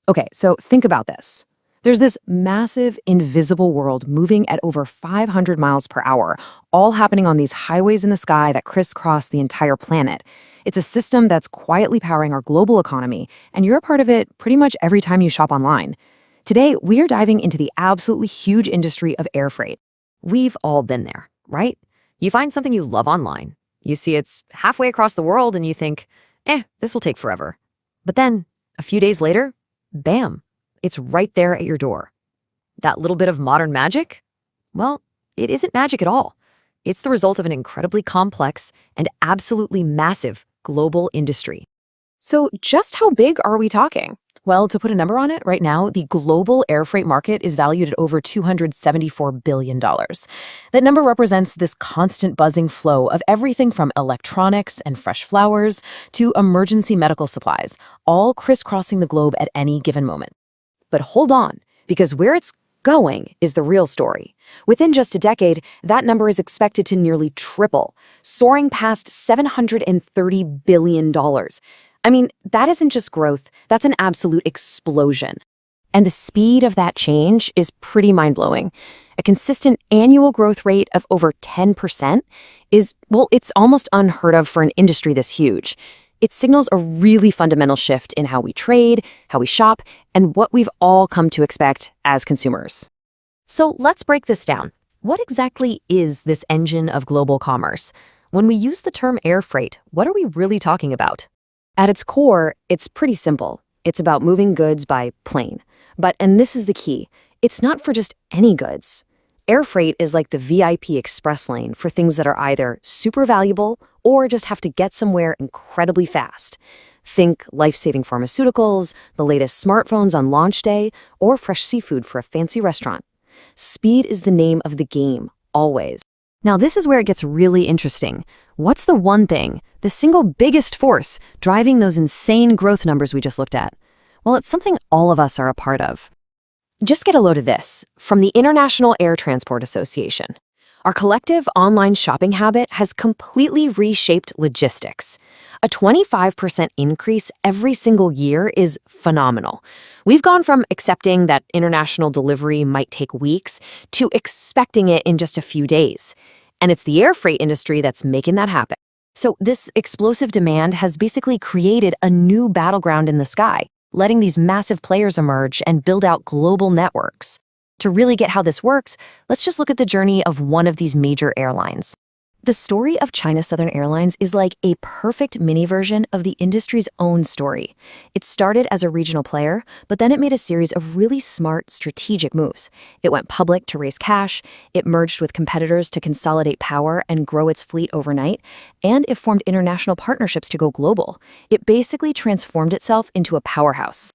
Okay, so think about this. There's this massive, invisible world moving at over 500 miles per hour, all happening on these highways in the sky that crisscross the entire planet. It's a system that's quietly powering our global economy, and you're a part of it pretty much every time you shop online. Today, we are diving into the absolutely huge industry of air freight. We've all been there, right? You find something you love online. You see it's halfway across the world and you think, this will take forever. But then, a few days later, bam, it's right there at your door. That little bit of modern magic? Well, it isn't magic at all. It's the result of an incredibly complex and absolutely massive global industry. So, just how big are we talking? Well, to put a number on it, right now, the global air freight market is valued at over $274 billion. That number represents this constant buzzing flow of everything from electronics and fresh flowers to emergency medical supplies, all crisscrossing the globe at any given moment. But hold on, because where it's going is the real story. Within just a decade, that number is expected to nearly triple, soaring past $730 billion. I mean, that isn't just growth, that's an absolute explosion. And the speed of that change is pretty mind-blowing. A consistent annual growth rate of over 10% is, well, it's almost unheard of for an industry this huge. It signals a really fundamental shift in how we trade, how we shop, and what we've all come to expect as consumers. So let's break this down. What exactly is this engine of global commerce? When we use the term air freight, what are we really talking about? At its core, it's pretty simple. It's about moving goods by plane. And this is the key, it's not for just any goods. Air freight is like the VIP express lane for things that are either super valuable or just have to get somewhere incredibly fast. Think life-saving pharmaceuticals, the latest smartphones on launch day, or fresh seafood for a fancy restaurant. Speed is the name of the game, always. Now, this is where it gets really interesting. What's the one thing, the single biggest force, driving those insane growth numbers we just looked at? Well, it's something all of us are a part of. Just get a load of this from the International Air Transport Association. Our collective online shopping habit has completely reshaped logistics. A 25% increase every single year is phenomenal. We've gone from accepting that international delivery might take weeks to expecting it in just a few days. And it's the air freight industry that's making that happen. So this explosive demand has basically created a new battleground in the sky, letting these massive players emerge and build out global networks. To really get how this works, let's just look at the journey of one of these major airlines. The story of China Southern Airlines is like a perfect mini version of the industry's own story. It started as a regional player, but then it made a series of really smart, strategic moves. It went public to raise cash, it merged with competitors to consolidate power and grow its fleet overnight, and it formed international partnerships to go global. It basically transformed itself into a powerhouse.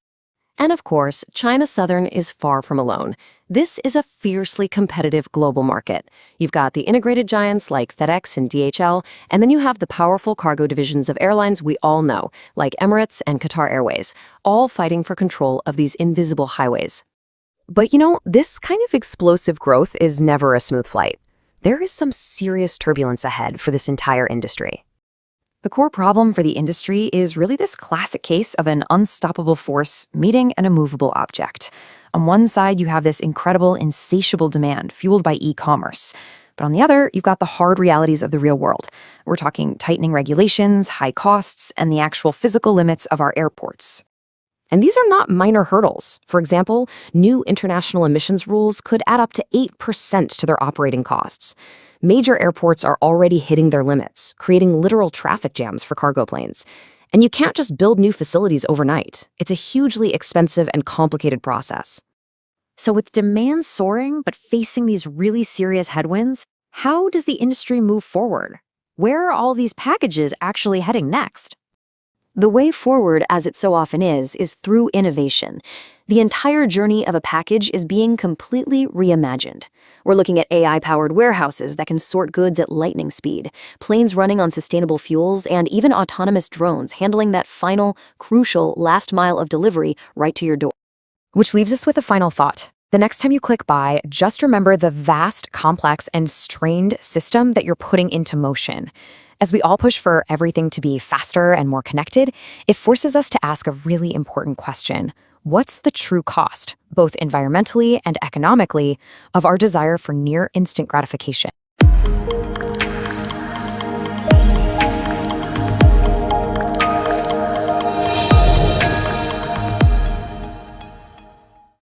And of course, China Southern is far from alone. This is a fiercely competitive global market. You've got the integrated giants like FedEx and DHL, and then you have the powerful cargo divisions of airlines we all know, like Emirates and Qatar Airways, all fighting for control of these invisible highways. But this kind of explosive growth is never a smooth flight. There is some serious turbulence ahead for this entire industry. The core problem for the industry is really this classic case of an unstoppable force meeting an immovable object. On one side, you have this incredible, insatiable demand fueled by e-commerce. But on the other, you've got the hard realities of the real world. We're talking tightening regulations, high costs, and the actual physical limits of our airports. And these are not minor hurdles. For example, new international emissions rules could add up to 8% to their operating costs. Major airports are already hitting their limits, creating literal traffic jams for cargo planes. And you can't just build new facilities overnight. It's a hugely expensive and complicated process. So with demand soaring but facing these really serious headwinds, how does the industry move forward? Where are all these packages actually heading next? The way forward, as it so often is through innovation. The entire journey of a package is being completely reimagined. We're looking at AI-powered warehouses that can sort goods at lightning speed, planes running on sustainable fuels, and even autonomous drones handling that final, crucial last mile of delivery right to your door. Which leaves us with a final thought. The next time you click buy, just remember the vast, complex, and strained system that you're putting into motion. As we all push for everything to be faster and more connected, it forces us to ask a really important question. What's the true cost, both environmentally and economically, of our desire for near instant gratification?